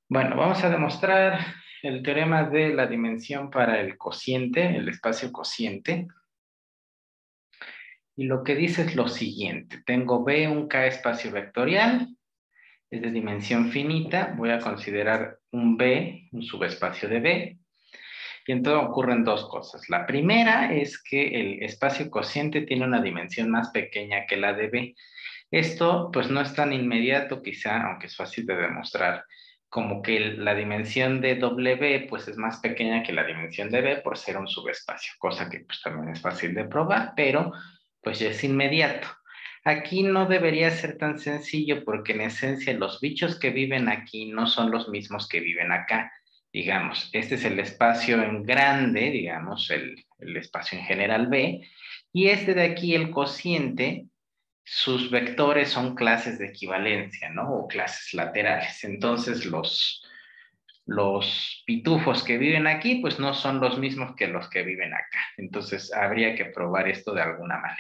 Bueno, vamos a demostrar el teorema de la dimensión para el cociente, el espacio cociente. Y lo que dice es lo siguiente. Tengo B, un K espacio vectorial, es de dimensión finita. Voy a considerar un B, un subespacio de B. Y entonces ocurren dos cosas. La primera es que el espacio cociente tiene una dimensión más pequeña que la de B. Esto pues no es tan inmediato quizá, aunque es fácil de demostrar, como que la dimensión de W pues es más pequeña que la dimensión de B por ser un subespacio, cosa que pues también es fácil de probar, pero pues ya es inmediato. Aquí no debería ser tan sencillo porque en esencia los bichos que viven aquí no son los mismos que viven acá. Digamos, este es el espacio en grande, digamos, el espacio en general B, y este de aquí, el cociente, sus vectores son clases de equivalencia, ¿no? O clases laterales. Entonces, los pitufos que viven aquí, pues no son los mismos que los que viven acá. Entonces, habría que probar esto de alguna manera.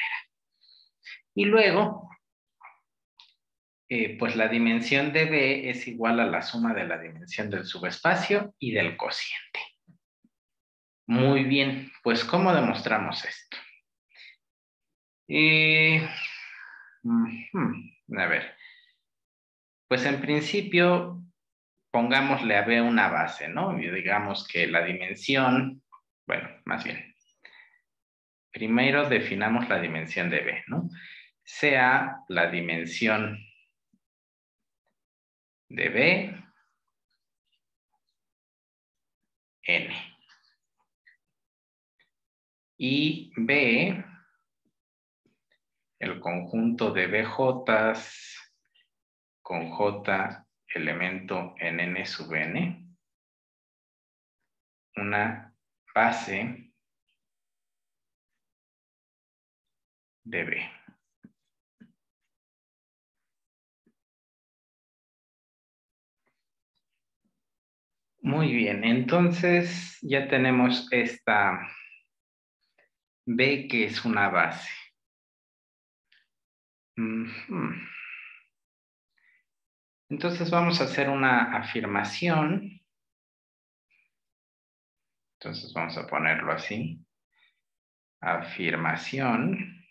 Y luego, pues la dimensión de B es igual a la suma de la dimensión del subespacio y del cociente. Muy bien, pues ¿cómo demostramos esto? Eh, a ver, pues en principio pongámosle a B una base, ¿no? Y digamos que la dimensión, bueno, más bien, primero definamos la dimensión de B, ¿no? Sea la dimensión de B, N. Y B, el conjunto de BJs con J elemento en N sub N, una base de B. Muy bien, entonces ya tenemos esta B que es una base. Entonces vamos a hacer una afirmación. Entonces vamos a ponerlo así. Afirmación.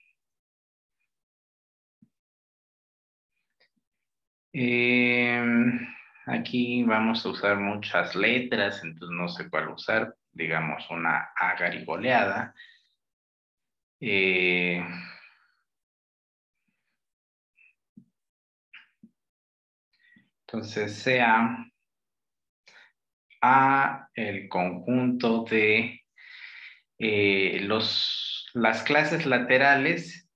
Aquí vamos a usar muchas letras, entonces no sé cuál usar. Digamos una A garigoleada. Entonces sea A el conjunto de las clases laterales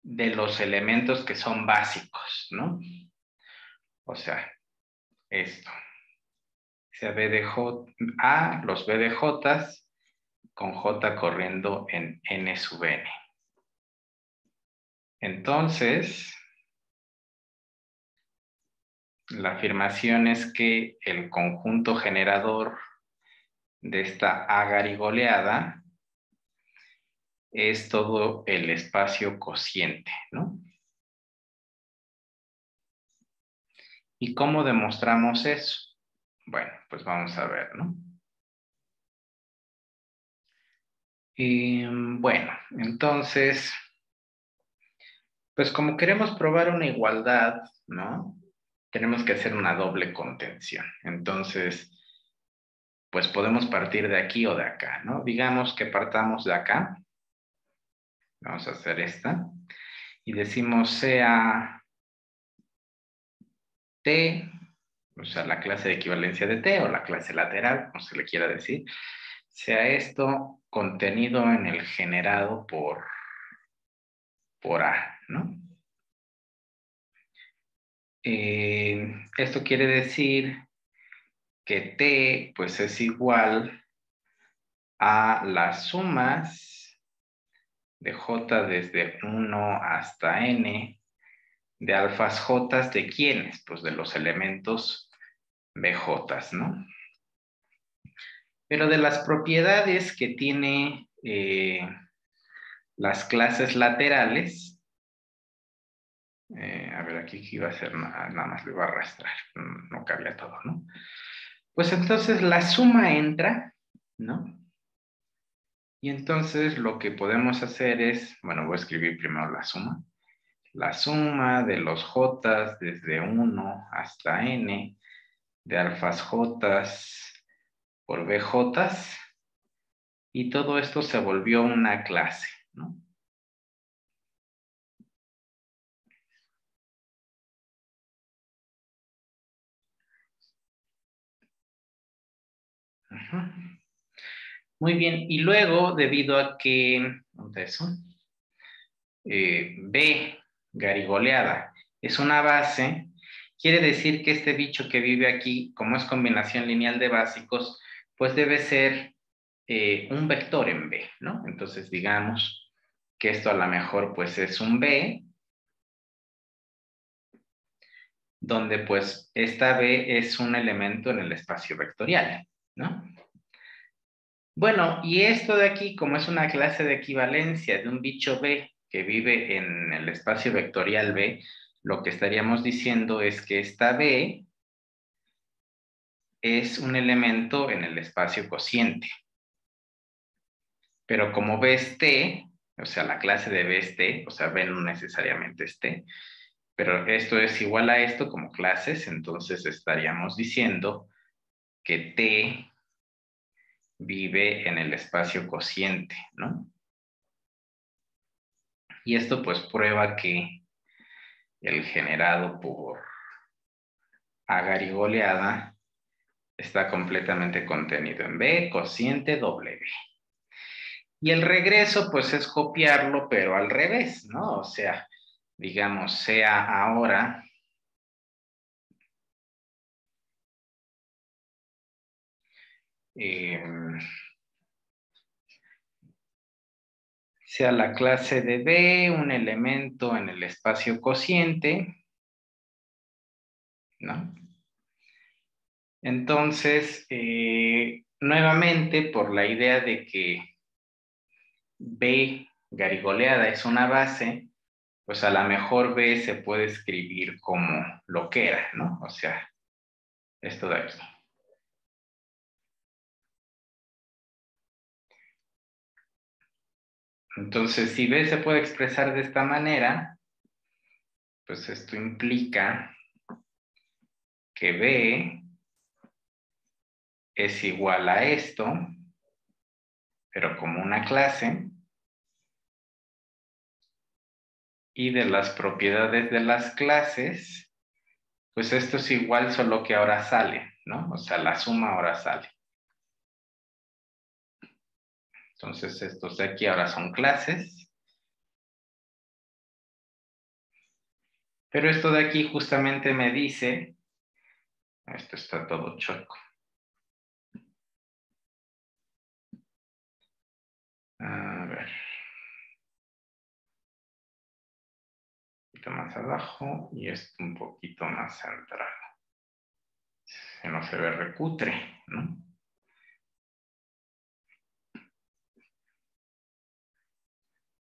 de los elementos que son básicos, ¿no? O sea, esto. Sea B de J, A, los B de J con J corriendo en N sub N. Entonces, la afirmación es que el conjunto generador de esta A garigoleada es todo el espacio cociente, ¿no? ¿Y cómo demostramos eso? Bueno, pues vamos a ver, ¿no? Y bueno, entonces, pues como queremos probar una igualdad, ¿no? Tenemos que hacer una doble contención. Entonces, pues podemos partir de aquí o de acá, ¿no? Digamos que partamos de acá. Vamos a hacer esta. Y decimos sea T, o sea, la clase de equivalencia de T o la clase lateral, como se le quiera decir, sea esto contenido en el generado por A, ¿no? Esto quiere decir que T pues es igual a las sumas de J desde 1 hasta N de alfas J de quiénes, pues de los elementos BJ, ¿no? Pero de las propiedades que tiene las clases laterales, A ver, aquí que iba a hacer nada más, lo iba a arrastrar, no cabía todo, ¿no? Pues entonces la suma entra, ¿no? Y entonces lo que podemos hacer es, bueno, voy a escribir primero la suma. La suma de los j desde 1 hasta n de alfas j por bj, y todo esto se volvió una clase, ¿no? Ajá. Muy bien, y luego, debido a que, ¿dónde eso? B, garigoleada, es una base, quiere decir que este bicho que vive aquí, como es combinación lineal de básicos, pues debe ser un vector en B, ¿no? Entonces digamos que esto a lo mejor pues es un B, donde pues esta B es un elemento en el espacio vectorial, ¿no? Bueno, y esto de aquí, como es una clase de equivalencia de un bicho B que vive en el espacio vectorial B, lo que estaríamos diciendo es que esta B es un elemento en el espacio cociente. Pero como B es T, o sea, la clase de B es T, o sea, B no necesariamente es T, pero esto es igual a esto como clases, entonces estaríamos diciendo que T vive en el espacio cociente, ¿no? Y esto pues prueba que el generado por agarigoleada está completamente contenido en B, cociente W. Y el regreso pues es copiarlo, pero al revés, ¿no? O sea, digamos, sea ahora sea la clase de B un elemento en el espacio cociente, ¿no? Entonces, nuevamente, por la idea de que B garigoleada es una base, pues a lo mejor B se puede escribir como lo que era, ¿no? O sea, esto de aquí. Entonces, si B se puede expresar de esta manera, pues esto implica que B es igual a esto, pero como una clase, y de las propiedades de las clases, pues esto es igual, solo que ahora sale, ¿no? O sea, la suma ahora sale. Entonces, estos de aquí ahora son clases. Pero esto de aquí justamente me dice, esto está todo chueco. A ver. Un poquito más abajo y esto un poquito más centrado. Que no se ve recutre, ¿no?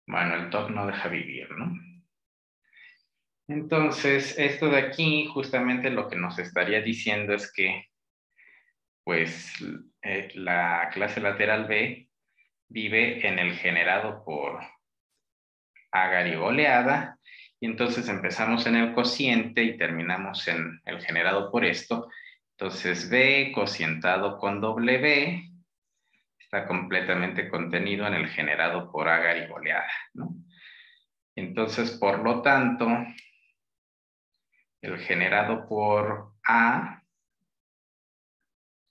Bueno, el top no deja vivir, ¿no? Entonces, esto de aquí justamente lo que nos estaría diciendo es que, pues, la clase lateral B vive en el generado por agarigoleada, y entonces empezamos en el cociente y terminamos en el generado por esto. Entonces, B cocientado con W está completamente contenido en el generado por agarigoleada, ¿no? Entonces, por lo tanto, el generado por A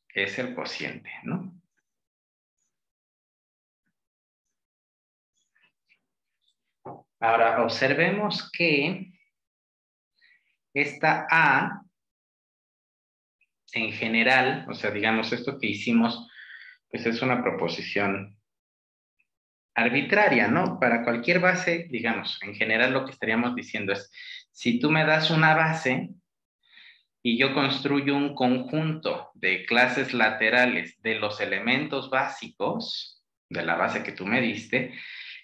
es el cociente, ¿no? Ahora, observemos que esta A, en general, o sea, digamos, esto que hicimos, pues es una proposición arbitraria, ¿no? Para cualquier base, digamos, en general lo que estaríamos diciendo es, si tú me das una base y yo construyo un conjunto de clases laterales de los elementos básicos de la base que tú me diste,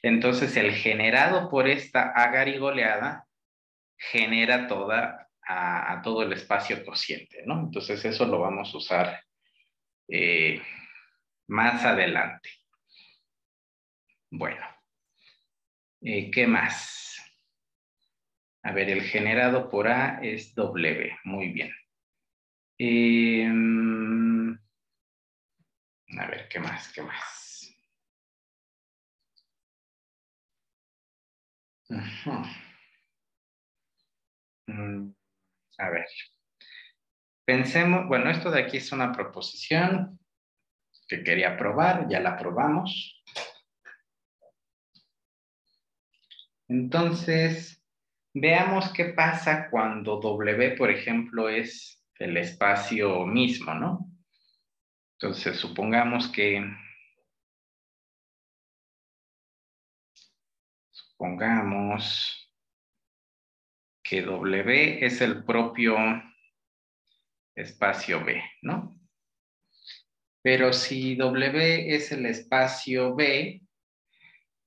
entonces el generado por esta agarigoleada genera a todo el espacio cociente, ¿no? Entonces eso lo vamos a usar más adelante. Bueno, ¿qué más? A ver, el generado por A es W, muy bien. A ver, ¿qué más? ¿Qué más? A ver, pensemos, bueno, esto de aquí es una proposición que quería probar, ya la probamos. Entonces, veamos qué pasa cuando W, por ejemplo, es el espacio mismo, ¿no? Entonces, supongamos que W es el propio espacio B, ¿no? Pero si W es el espacio B,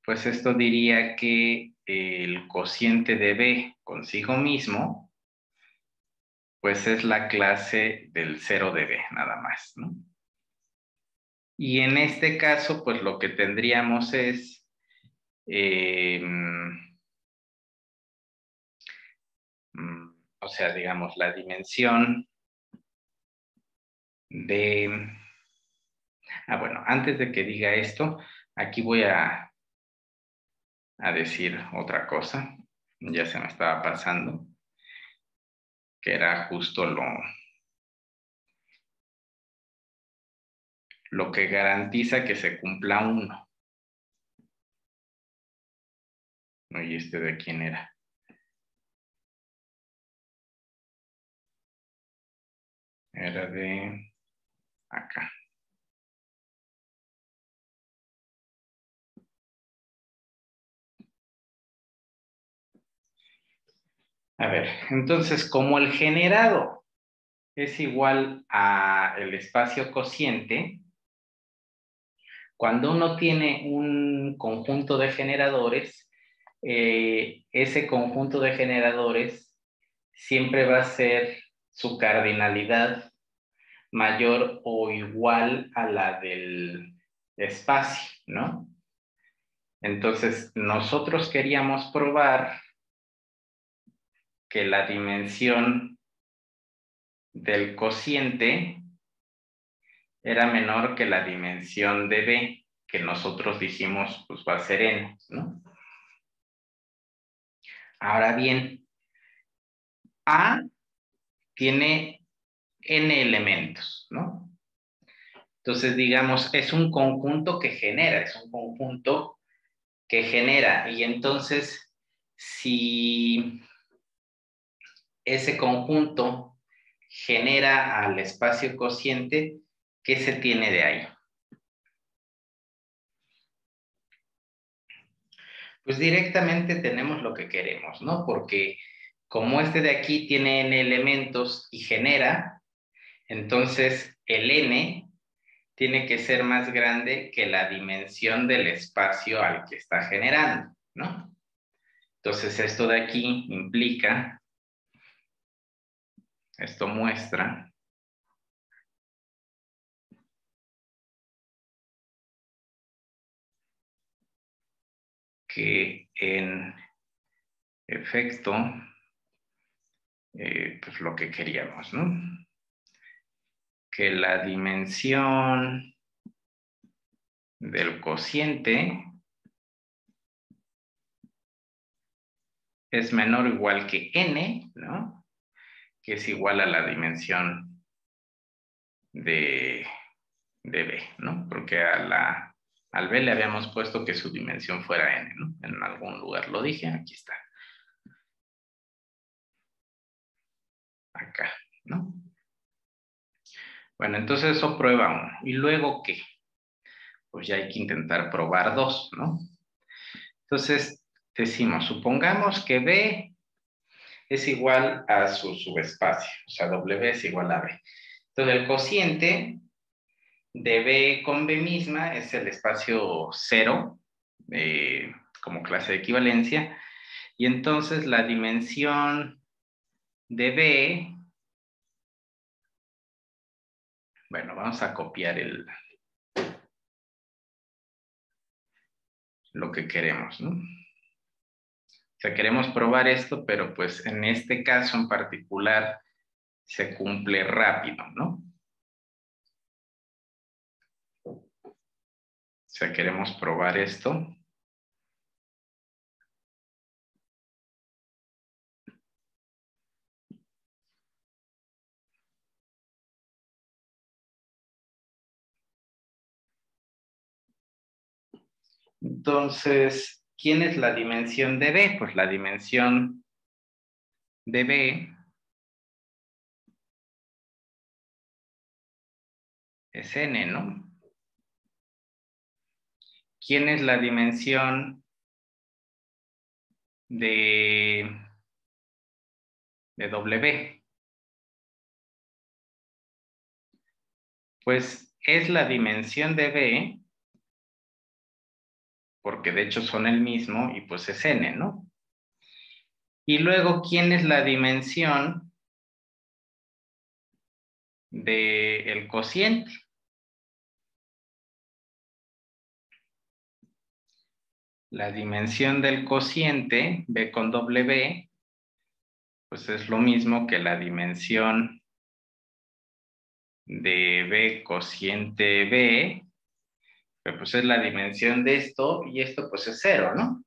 pues esto diría que el cociente de B consigo mismo, pues es la clase del 0 de B, nada más, ¿no? Y en este caso, pues lo que tendríamos es o sea, digamos, la dimensión de... bueno, antes de que diga esto, aquí voy a decir otra cosa. Ya se me estaba pasando, que era justo lo que garantiza que se cumpla 1. ¿Y este de quién era? Era de acá. A ver, entonces, como el generado es igual a el espacio cociente, cuando uno tiene un conjunto de generadores, ese conjunto de generadores siempre va a ser su cardinalidad mayor o igual a la del espacio, ¿no? Entonces, nosotros queríamos probar que la dimensión del cociente era menor que la dimensión de B, que nosotros dijimos, pues va a ser n, ¿no? Ahora bien, A tiene n elementos, ¿no? Entonces, digamos, es un conjunto que genera, y entonces, si ese conjunto genera al espacio cociente, ¿qué se tiene de ahí? Pues directamente tenemos lo que queremos, ¿no? Porque como este de aquí tiene n elementos y genera, entonces el n tiene que ser más grande que la dimensión del espacio al que está generando, ¿no? Entonces esto de aquí implica, esto muestra que en efecto, pues lo que queríamos, ¿no? Que la dimensión del cociente es menor o igual que n, ¿no? Que es igual a la dimensión de B, ¿no? Porque al B le habíamos puesto que su dimensión fuera n, ¿no? En algún lugar lo dije, aquí está. Acá, ¿no? Bueno, entonces eso prueba 1. ¿Y luego qué? Pues ya hay que intentar probar 2, ¿no? Entonces decimos, supongamos que B es igual a su subespacio, o sea, W es igual a B. Entonces el cociente de B con B misma es el espacio 0, como clase de equivalencia, Y entonces la dimensión de B, bueno, vamos a copiar lo que queremos, ¿no? O sea, queremos probar esto, pero pues en este caso en particular se cumple rápido, ¿no? O sea, queremos probar esto. Entonces, ¿quién es la dimensión de B? Pues la dimensión de B es n, ¿no? ¿Quién es la dimensión de W? Pues es la dimensión de B, porque de hecho son el mismo, y pues es n, ¿no? Y luego, ¿quién es la dimensión del cociente? La dimensión del cociente, B con W, pues es lo mismo que la dimensión de B cociente B, pero pues es la dimensión de esto, y esto pues es 0, ¿no?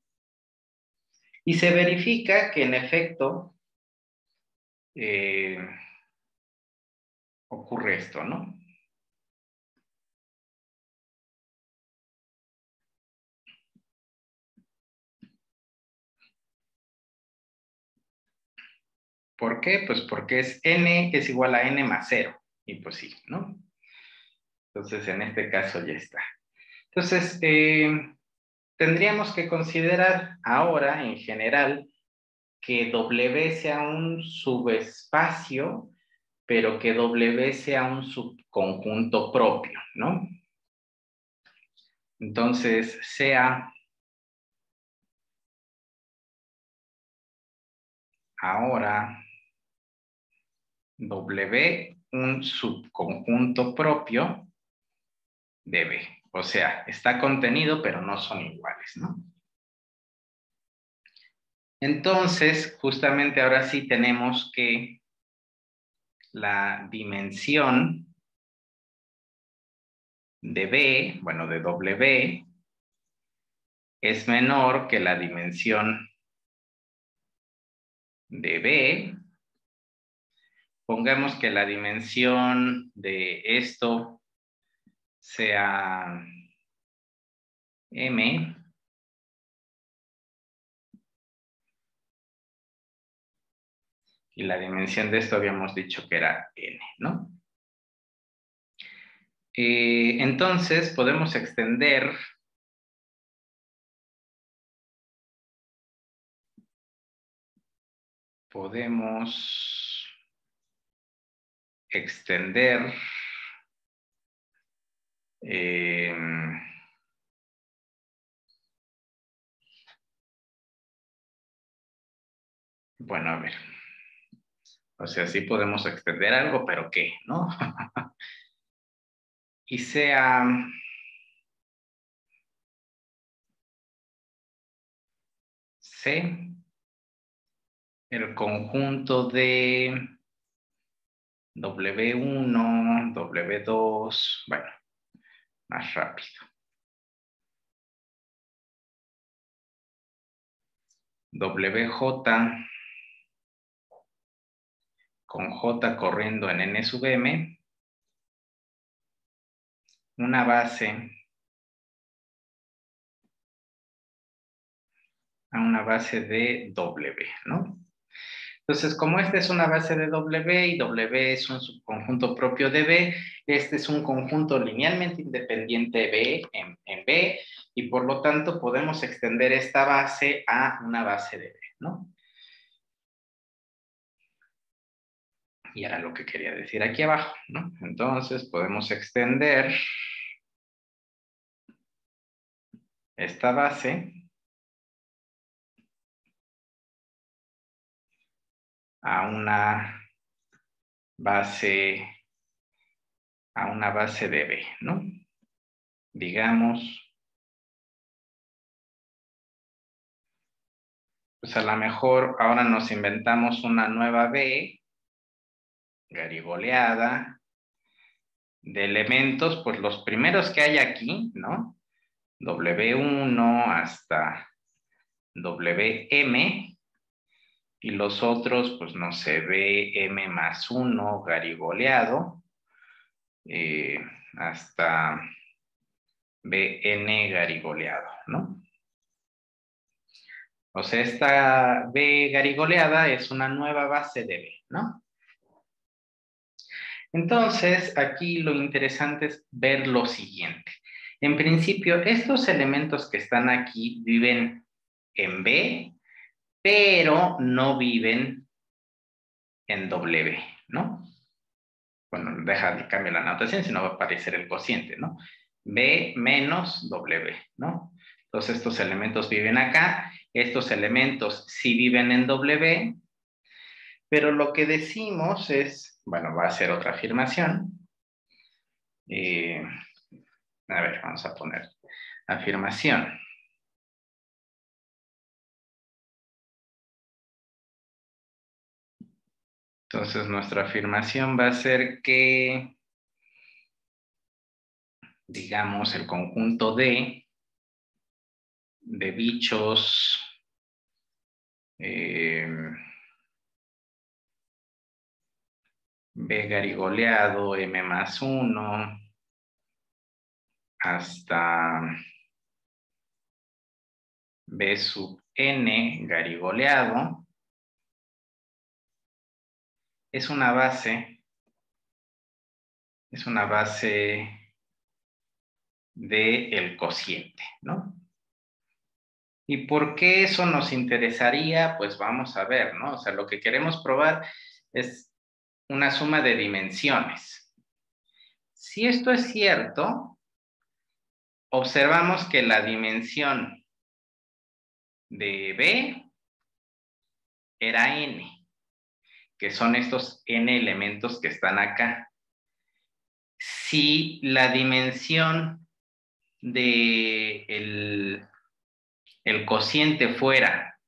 Y se verifica que en efecto ocurre esto, ¿no? ¿Por qué? Pues porque es n es igual a n más 0, y pues sí, ¿no? Entonces en este caso ya está. Entonces, tendríamos que considerar ahora en general que W sea un subespacio, pero que W sea un subconjunto propio, ¿no? Entonces, sea ahora W un subconjunto propio de B. O sea, está contenido, pero no son iguales, ¿no? Entonces, justamente ahora sí tenemos que la dimensión de B, bueno, de W, es menor que la dimensión de B. Pongamos que la dimensión de esto sea M. Y la dimensión de esto habíamos dicho que era N, ¿no? Entonces podemos extender eh, bueno, a ver, o sea, sí podemos extender algo, pero ¿qué? ¿No? Y sea C el conjunto de W1, W2, bueno, más rápido. WJ con J corriendo en N sub M, una base a una base de W, ¿no? Entonces, como esta es una base de W y W es un subconjunto propio de B, este es un conjunto linealmente independiente B en B, y por lo tanto podemos extender esta base a una base de B, ¿no? Y era lo que quería decir aquí abajo, ¿no? Entonces podemos extender esta base a una base de B, ¿no? Digamos, pues a lo mejor ahora nos inventamos una nueva B, garigoleada, de elementos, pues los primeros que hay aquí, ¿no? W1 hasta WM, y los otros, pues no sé, BM más 1 garigoleado, hasta BN garigoleado, ¿no? O sea, esta B garigoleada es una nueva base de B, ¿no? Entonces, aquí lo interesante es ver lo siguiente. En principio, estos elementos que están aquí viven en B, pero no viven en W, ¿no? Bueno, deja de cambiar la notación, si no va a aparecer el cociente, ¿no? B menos W, ¿no? Entonces, estos elementos viven acá, estos elementos sí viven en W, pero lo que decimos es, bueno, va a ser otra afirmación. A ver, vamos a poner afirmación. Entonces, nuestra afirmación va a ser que, digamos, el conjunto de bichos B garigoleado, M más 1, hasta B sub N garigoleado, es una base del cociente, ¿no? ¿Y por qué eso nos interesaría? Pues vamos a ver, ¿no? O sea, lo que queremos probar es una suma de dimensiones. Si esto es cierto, observamos que la dimensión de B era N, que son estos N elementos que están acá. Si la dimensión de el cociente fuera,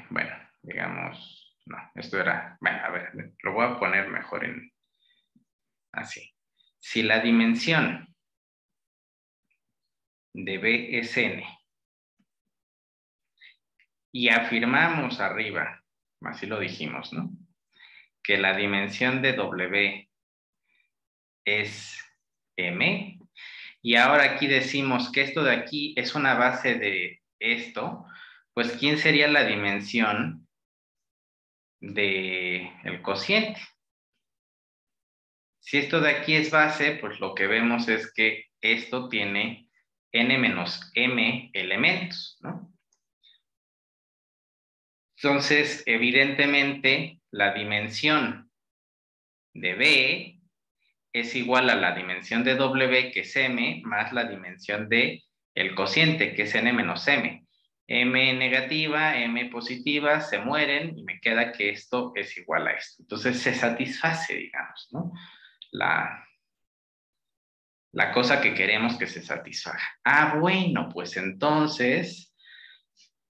bueno, digamos, no, esto era, bueno, a ver, lo voy a poner mejor en así. Si la dimensión de B es N y afirmamos arriba, así lo dijimos, ¿no? Que la dimensión de W es M, y ahora aquí decimos que esto de aquí es una base de esto, pues ¿quién sería la dimensión del cociente? Si esto de aquí es base, pues lo que vemos es que esto tiene n menos m elementos, ¿no? Entonces, evidentemente, la dimensión de B es igual a la dimensión de W, que es m, más la dimensión de el cociente, que es n menos m. M negativa, m positiva, se mueren y me queda que esto es igual a esto. Entonces se satisface, digamos, ¿no? La cosa que queremos que se satisfaga. Ah, bueno, pues entonces,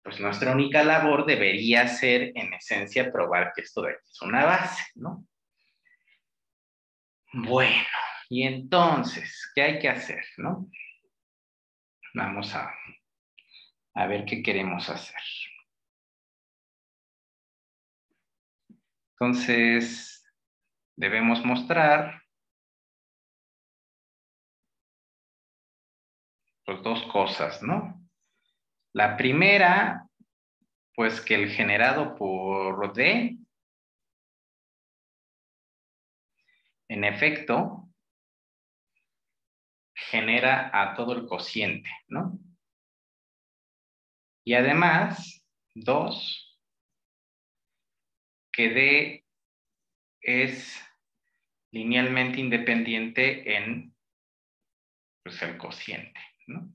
pues nuestra única labor debería ser, en esencia, probar que esto de aquí es una base, ¿no? Bueno, y entonces, ¿qué hay que hacer, no? Vamos a ver qué queremos hacer. Entonces, debemos mostrar pues dos cosas, ¿no? La primera, pues que el generado por D, en efecto, genera a todo el cociente, ¿no? Y además, dos, que D es linealmente independiente en pues, el cociente, ¿no?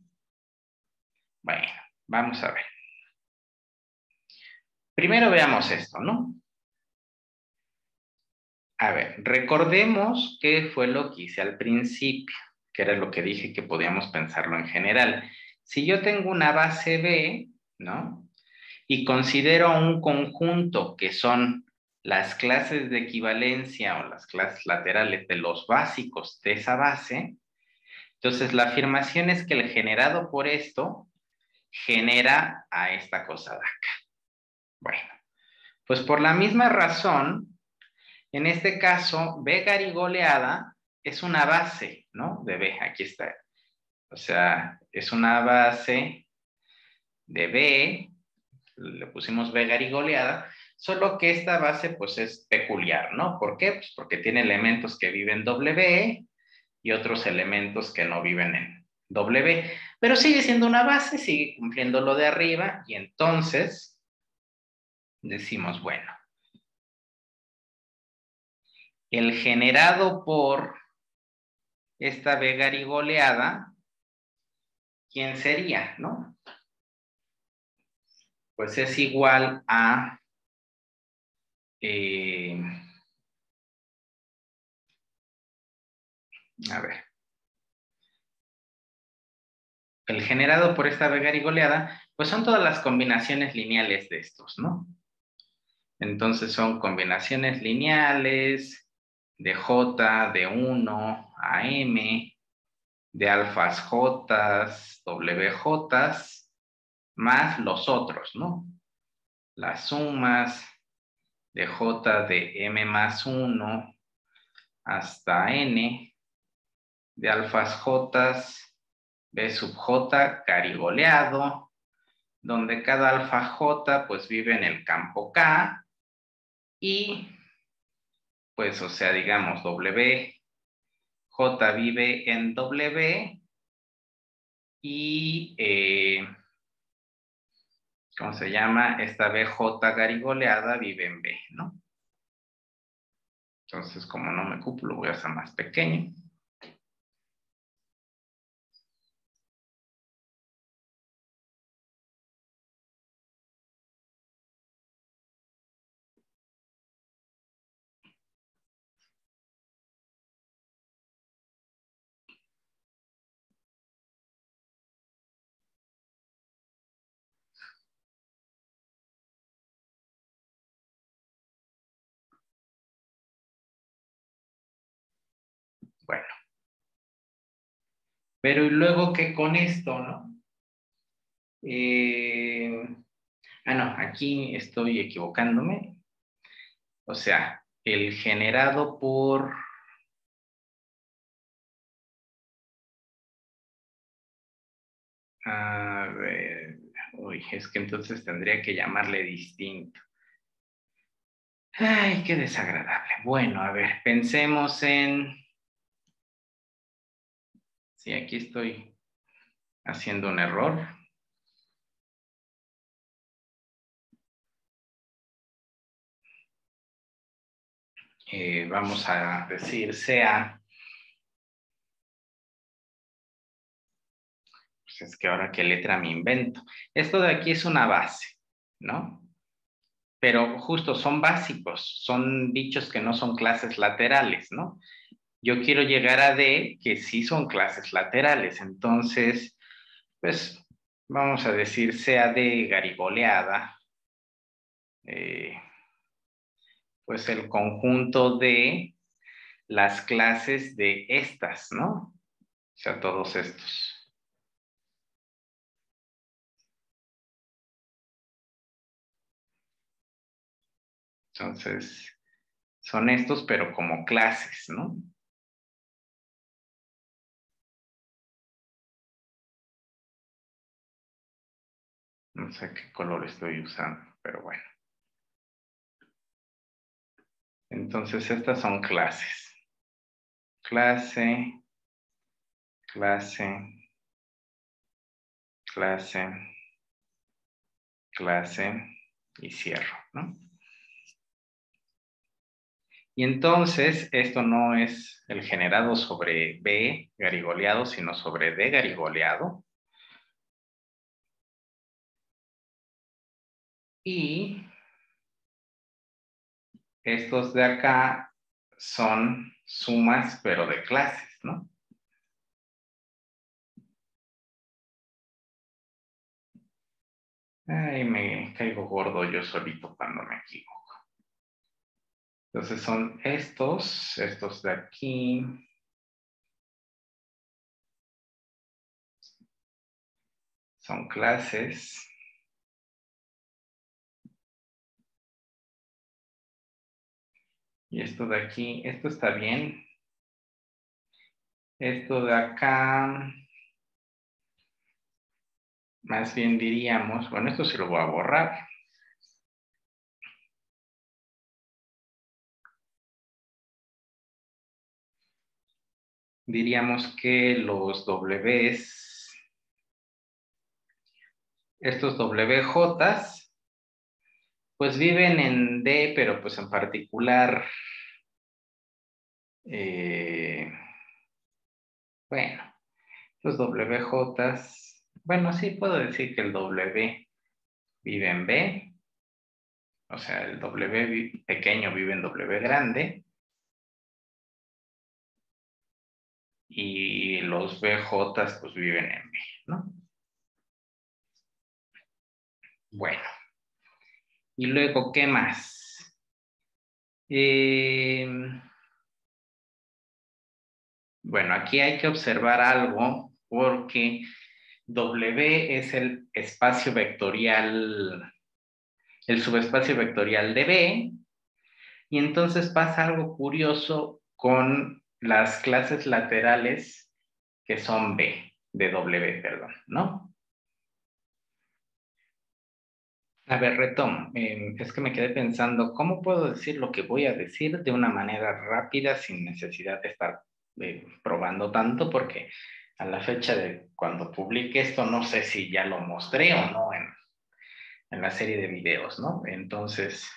Bueno, vamos a ver. Primero veamos esto, ¿no? A ver, recordemos qué fue lo que hice al principio, que era lo que dije que podíamos pensarlo en general. Si yo tengo una base B, ¿no? Y considero un conjunto que son las clases de equivalencia o las clases laterales de los básicos de esa base, entonces la afirmación es que el generado por esto genera a esta cosa de acá. Bueno, pues por la misma razón, en este caso, B garigoleada es una base, ¿no? De B, aquí está. O sea, es una base de B, le pusimos B garigoleada, solo que esta base pues es peculiar, ¿no? ¿Por qué? Pues porque tiene elementos que viven W y otros elementos que no viven en W, pero sigue siendo una base, sigue cumpliendo lo de arriba y entonces decimos, bueno, el generado por esta B garigoleada, ¿quién sería, no? Pues es igual a ver, el generado por esta B garigoleada, pues son todas las combinaciones lineales de estos, ¿no? Entonces son combinaciones lineales de J, de 1 a M, de alfas J, WJ, más los otros, ¿no? Las sumas de J de M más 1 hasta N, de alfas J, B sub J garigoleado, donde cada alfa J pues vive en el campo K y pues, o sea, digamos, W, J vive en W y, ¿cómo se llama? Esta BJ garigoleada vive en B, ¿no? Entonces, como no me cupo, lo voy a hacer más pequeño. Bueno, pero y luego que con esto, ¿no? No, aquí estoy equivocándome. O sea, el generado por... A ver, uy, es que entonces tendría que llamarle distinto. Ay, qué desagradable. Bueno, a ver, pensemos en... Sí, aquí estoy haciendo un error. Vamos a decir sea... Pues es que ahora qué letra me invento. Esto de aquí es una base, ¿no? Pero justo son básicos, son dichos que no son clases laterales, ¿no? Yo quiero llegar a D, que sí son clases laterales, entonces, pues, vamos a decir sea D garigoleada, pues el conjunto de las clases de estas, ¿no? O sea, todos estos. Entonces, son estos, pero como clases, ¿no? No sé qué color estoy usando, pero bueno. Entonces, estas son clases. Clase, clase, clase, clase y cierro, ¿no? Y entonces, esto no es el generado sobre B garigoleado, sino sobre D garigoleado. Y Estos de acá son sumas, pero de clases, ¿no? Ay, me caigo gordo yo solito cuando me equivoco. Entonces son estos de aquí. Son clases. Y esto de aquí, esto está bien. Esto de acá, más bien diríamos, bueno, esto sí lo voy a borrar. Diríamos que los Ws, estos WJs, pues viven en D, pero pues en particular, bueno, los WJs, bueno, sí puedo decir que el W vive en B, o sea, el W pequeño vive en W grande, y los BJs pues viven en B, ¿no? Bueno, y luego, ¿qué más? Bueno, aquí hay que observar algo porque W es el espacio vectorial, el subespacio vectorial de B, y entonces pasa algo curioso con las clases laterales que son B, de W, perdón, ¿no? A ver, retomo. Es que me quedé pensando, ¿cómo puedo decir lo que voy a decir de una manera rápida sin necesidad de estar probando tanto? Porque a la fecha de cuando publique esto, no sé si ya lo mostré o no en la serie de videos, ¿no? Entonces,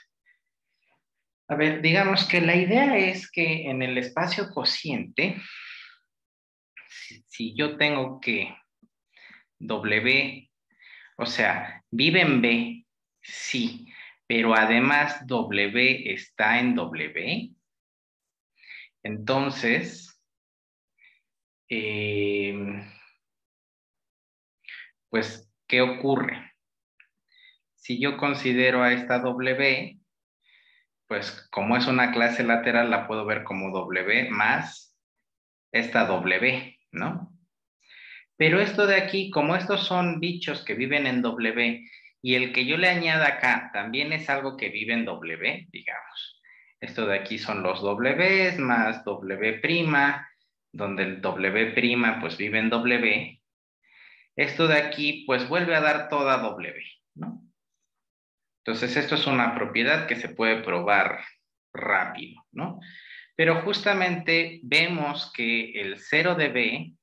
a ver, digamos que la idea es que en el espacio cociente, si yo tengo que W, o sea, vive en B, sí, pero además W está en W. Entonces, eh, pues, ¿qué ocurre? Si yo considero a esta W, pues como es una clase lateral, la puedo ver como W más esta W, ¿no? Pero esto de aquí, como estos son bichos que viven en W, y el que yo le añada acá también es algo que vive en W, digamos. Esto de aquí son los Ws más W', donde el W' pues vive en W. Esto de aquí pues vuelve a dar toda W, ¿no? Entonces esto es una propiedad que se puede probar rápido, ¿no? Pero justamente vemos que el 0 de B,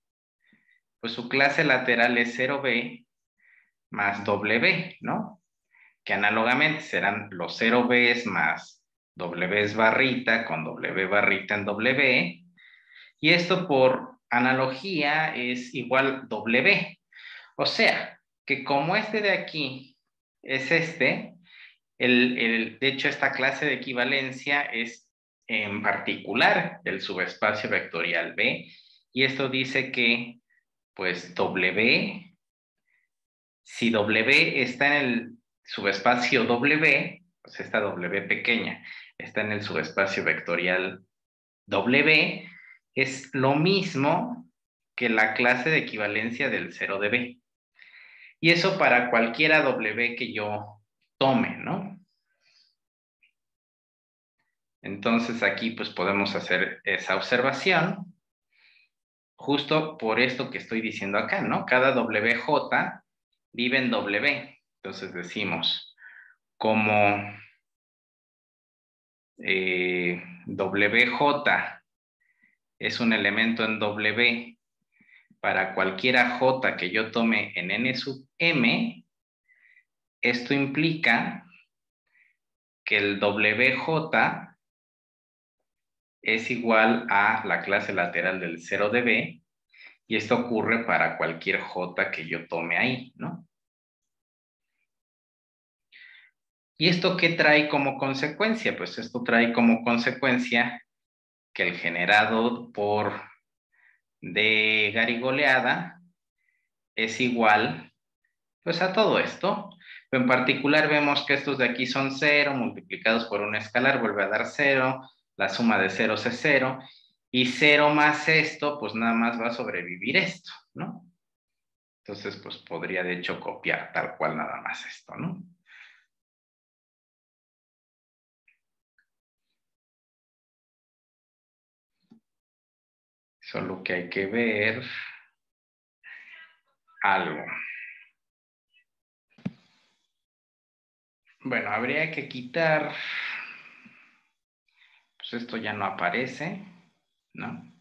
pues su clase lateral es 0B más W, ¿no? Que análogamente serán los 0Bs más Ws barrita con W barrita en W, y esto por analogía es igual W. O sea, que como este de aquí es este, de hecho esta clase de equivalencia es en particular el subespacio vectorial B, y esto dice que pues W, si W está en el subespacio W, pues esta W pequeña está en el subespacio vectorial W, es lo mismo que la clase de equivalencia del 0 de B. Y eso para cualquiera W que yo tome, ¿no? Entonces aquí pues podemos hacer esa observación justo por esto que estoy diciendo acá, ¿no? Cada WJ vive en W. Entonces decimos, como WJ es un elemento en W para cualquiera J que yo tome en N sub M, esto implica que el WJ es igual a la clase lateral del 0 de B, y esto ocurre para cualquier J que yo tome ahí, ¿no? ¿Y esto qué trae como consecuencia? Pues esto trae como consecuencia que el generado por D garigoleada es igual pues a todo esto. En particular vemos que estos de aquí son 0, multiplicados por un escalar vuelve a dar 0, la suma de ceros es 0, y 0 más esto, pues nada más va a sobrevivir esto, ¿no? Entonces, pues podría de hecho copiar tal cual nada más esto, ¿no? Solo que hay que ver algo. Bueno, habría que quitar, pues esto ya no aparece, ¿no?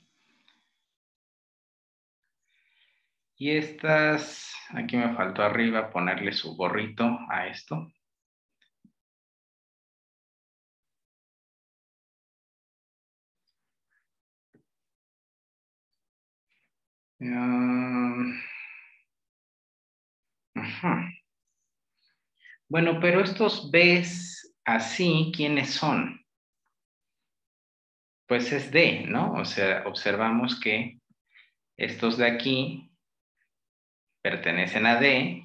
Y estas, aquí me faltó arriba ponerle su gorrito a esto. Bueno, pero estos Bs así, ¿quiénes son? Pues es D, ¿no? O sea, observamos que estos de aquí pertenecen a D,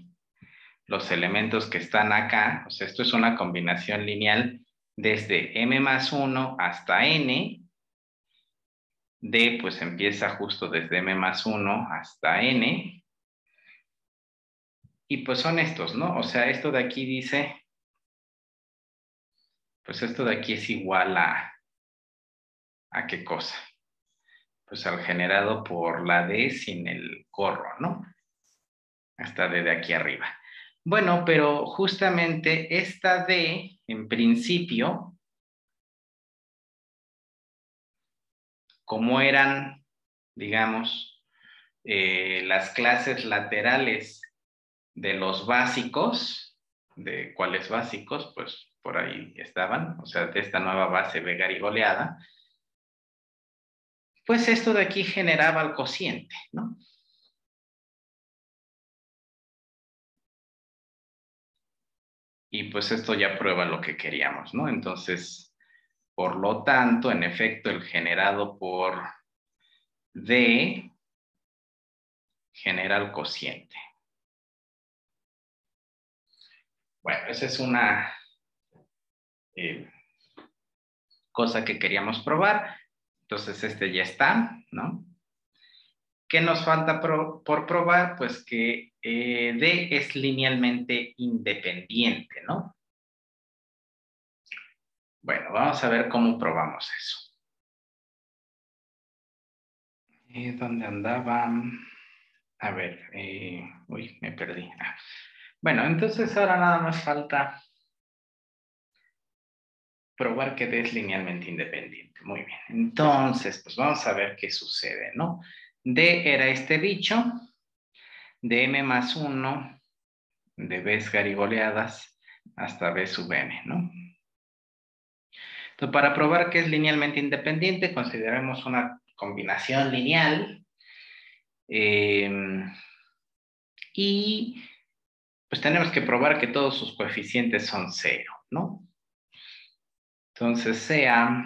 los elementos que están acá, o sea, esto es una combinación lineal desde m más 1 hasta n. D pues empieza justo desde m más 1 hasta n. Y pues son estos, ¿no? O sea, esto de aquí dice, pues esto de aquí es igual ¿a qué cosa? Pues al generado por la D sin el gorro, ¿no? Hasta de aquí arriba. Bueno, pero justamente esta D, en principio, como eran, digamos, las clases laterales de los básicos, ¿de cuáles básicos? Pues por ahí estaban, o sea, de esta nueva base B garigoleada, pues esto de aquí generaba el cociente, ¿no? Y pues esto ya prueba lo que queríamos, ¿no? Entonces, por lo tanto, en efecto, el generado por D genera el cociente. Bueno, esa es una eh, cosa que queríamos probar. Entonces, este ya está, ¿no? ¿Qué nos falta por probar? Pues que D es linealmente independiente, ¿no? Bueno, vamos a ver cómo probamos eso. ¿Dónde andaba? A ver, uy, me perdí. Bueno, entonces ahora nada más falta probar que D es linealmente independiente. Muy bien. Entonces, pues vamos a ver qué sucede, ¿no? D era este bicho, de M más 1, de Bs garigoleadas hasta B sub n, ¿no? Entonces, para probar que es linealmente independiente, consideremos una combinación lineal. Y pues tenemos que probar que todos sus coeficientes son 0, ¿no? Entonces sea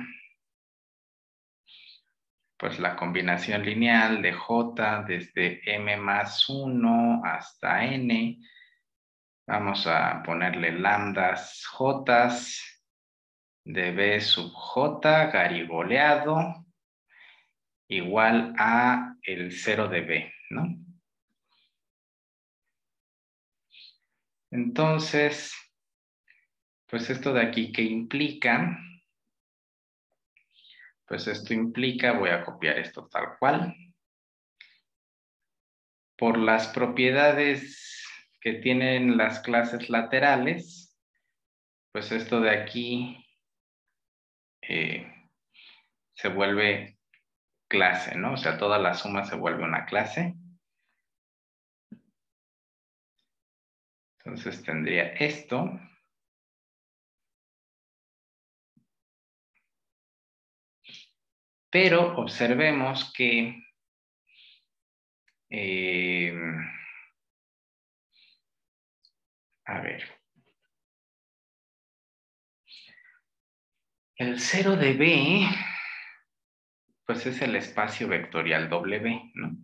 pues la combinación lineal de J desde M más 1 hasta N. Vamos a ponerle lambdas J de B sub J garigoleado igual a el 0 de B, ¿no? Entonces, pues esto de aquí, ¿qué implica? Pues esto implica, voy a copiar esto tal cual. Por las propiedades que tienen las clases laterales, pues esto de aquí se vuelve clase, ¿no? O sea, toda la suma se vuelve una clase. Entonces tendría esto. Pero observemos que a ver, El 0 de B, pues es el espacio vectorial W, ¿no?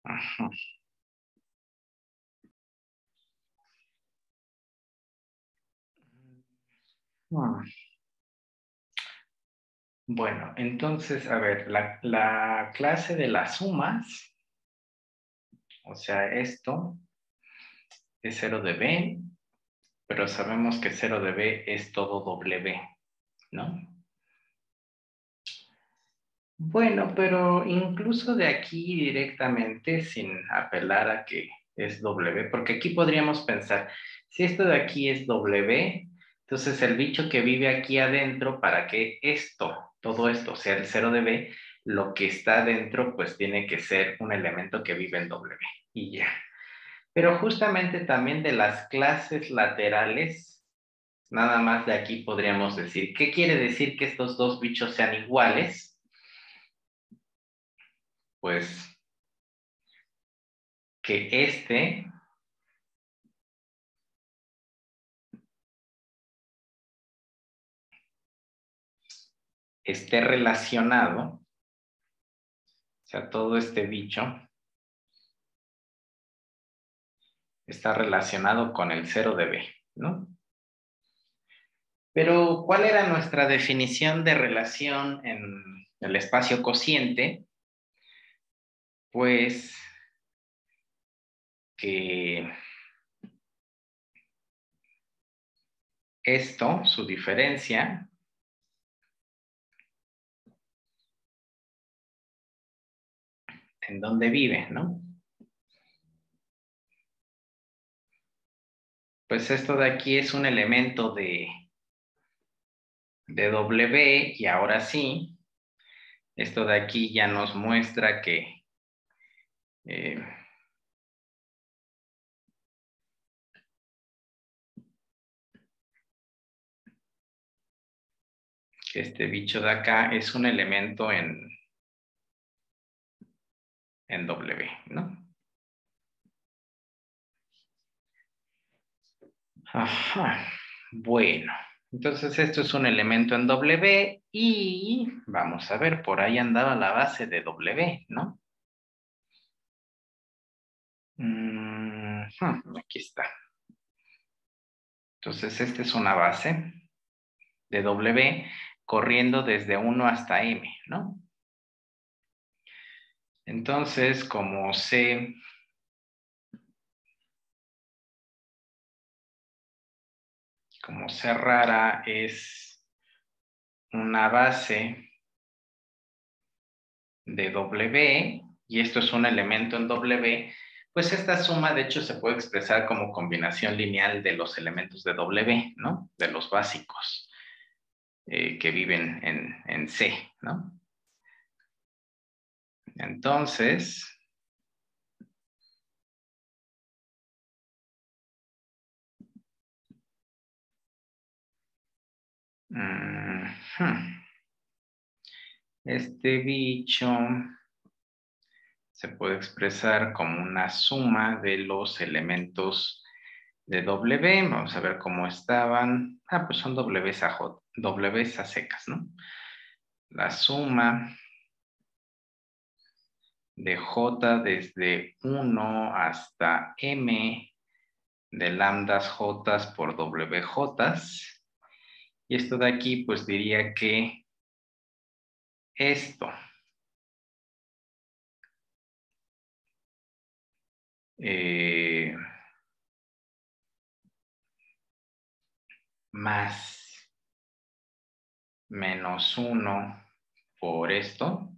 Ajá. Bueno, entonces, a ver, la clase de las sumas, o sea, esto es 0 de B, pero sabemos que 0 de B es todo W, ¿no? Bueno, pero incluso de aquí directamente, sin apelar a que es W, porque aquí podríamos pensar, si esto de aquí es W, entonces el bicho que vive aquí adentro, para que esto, todo esto sea el 0 de B, lo que está adentro pues tiene que ser un elemento que vive en W y ya. Pero justamente también de las clases laterales, nada más de aquí podríamos decir, ¿qué quiere decir que estos dos bichos sean iguales? Pues que este esté relacionado, o sea, todo este bicho está relacionado con el 0 de B, ¿no? Pero, ¿cuál era nuestra definición de relación en el espacio cociente? Pues que esto, su diferencia, en dónde vive, ¿no? Pues esto de aquí es un elemento de W y ahora sí, esto de aquí ya nos muestra eh, que este bicho de acá es un elemento en W, ¿no? Ajá. Bueno, entonces esto es un elemento en W y vamos a ver, por ahí andaba la base de W, ¿no? Aquí está. Entonces, esta es una base de W corriendo desde 1 hasta M, ¿no? Entonces, como C rara es una base de W y esto es un elemento en W, pues esta suma de hecho se puede expresar como combinación lineal de los elementos de W, ¿no? De los básicos que viven en C, ¿no? Entonces, este bicho se puede expresar como una suma de los elementos de W. Vamos a ver cómo estaban. Pues son Ws a, Ws a secas, ¿no? La suma de J desde 1 hasta M de lambdas J por WJ. Y esto de aquí, pues diría que esto más menos 1 por esto.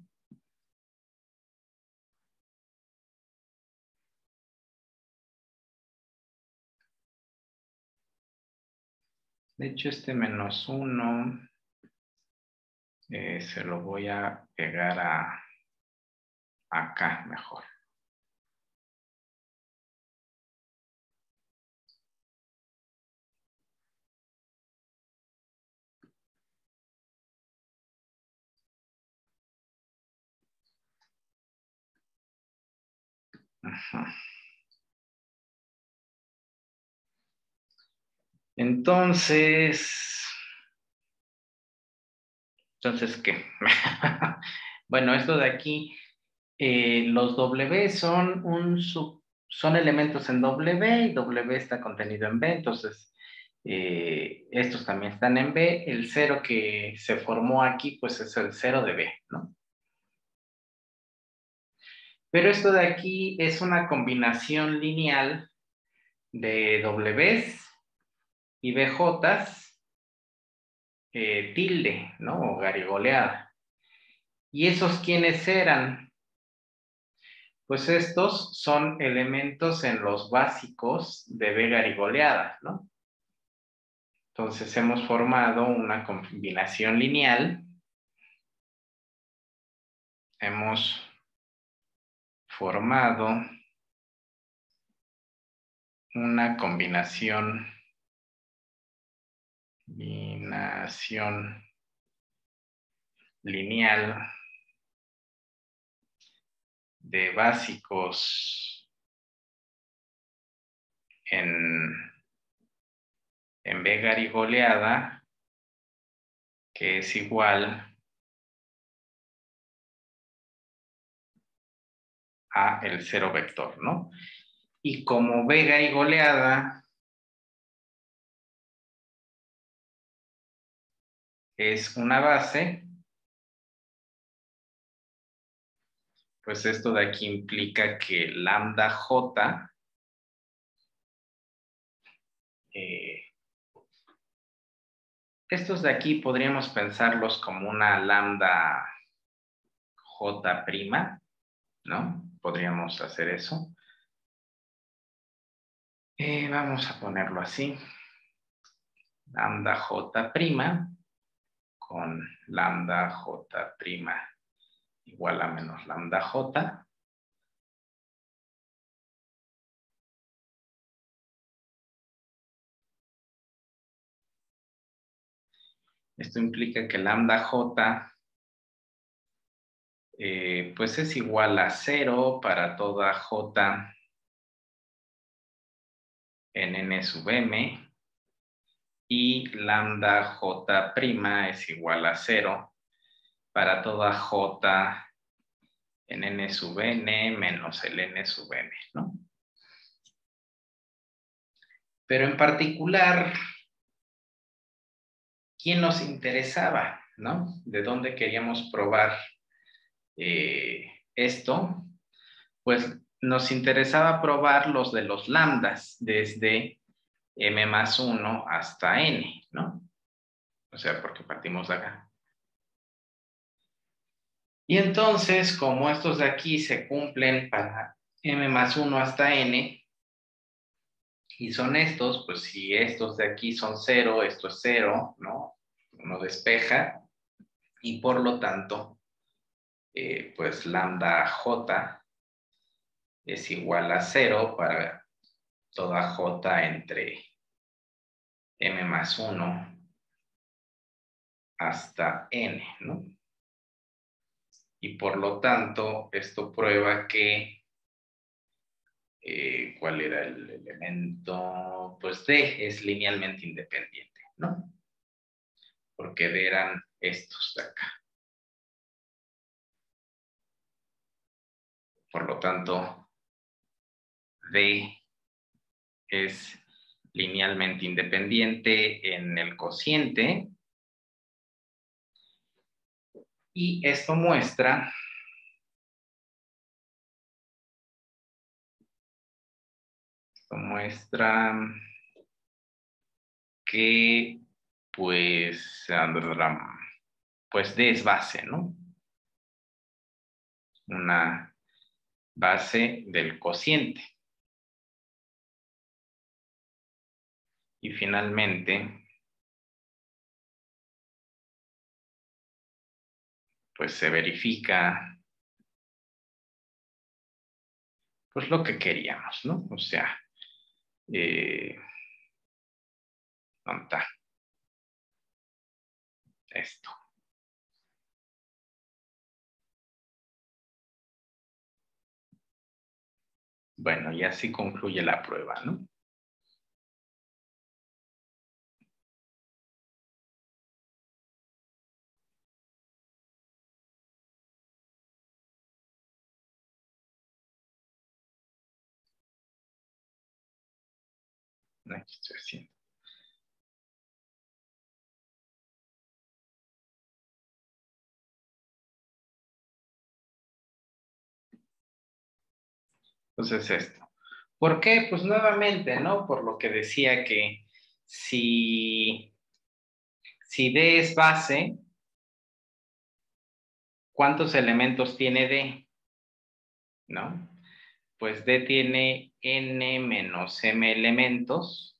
De hecho, este menos 1 se lo voy a pegar acá mejor. Ajá. Entonces, ¿qué? Bueno, esto de aquí, los W son elementos en W y W está contenido en B, entonces estos también están en B. El cero que se formó aquí, pues es el cero de B, ¿no? Pero esto de aquí es una combinación lineal de Ws y BJs tilde, ¿no? O garigoleada. ¿Y esos quiénes eran? Pues estos son elementos en los básicos de B garigoleada, ¿no? Entonces hemos formado una combinación lineal. Hemos formado una combinación lineal de básicos en B garigoleada, que es igual a el cero vector, ¿no? Y como B garigoleada es una base, pues esto de aquí implica que lambda J estos de aquí podríamos pensarlos como una lambda J prima, ¿no? Podríamos hacer eso. Vamos a ponerlo así. Lambda J prima con lambda J prima igual a menos lambda J. Esto implica que lambda J pues es igual a 0 para toda J en n sub m y lambda J prima es igual a 0 para toda J en n sub n menos el n sub m, ¿no? Pero en particular, ¿quién nos interesaba, no? ¿De dónde queríamos probar esto? Pues nos interesaba probar los de los lambdas desde m más 1 hasta n, ¿no? O sea, porque partimos de acá. Y entonces, como estos de aquí se cumplen para m más 1 hasta n, y son estos, pues si estos de aquí son 0, esto es 0, ¿no? Uno despeja, y por lo tanto, pues lambda j es igual a 0 para toda j entre m más 1 hasta n, ¿no? Y por lo tanto, esto prueba que, ¿cuál era el elemento? Pues D es linealmente independiente, ¿no? Porque D eran estos de acá. Por lo tanto, D es linealmente independiente en el cociente. Y esto muestra que pues D es base, ¿no? Una base del cociente. Y finalmente, pues se verifica pues lo que queríamos, ¿no? O sea, ¿dónde está? Esto. Bueno, y así concluye la prueba, ¿no? Aquí estoy haciendo. Entonces esto. ¿Por qué? Pues nuevamente, ¿no? Por lo que decía que si D es base, ¿cuántos elementos tiene D? ¿No? Pues D tiene n menos m elementos.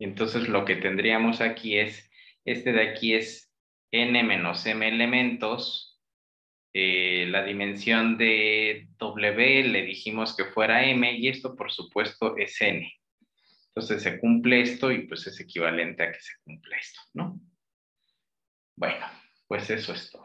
Y entonces lo que tendríamos aquí es, este de aquí es n menos m elementos. La dimensión de W le dijimos que fuera m y esto por supuesto es n. Entonces se cumple esto y pues es equivalente a que se cumple esto, ¿no? Bueno, pues eso es todo.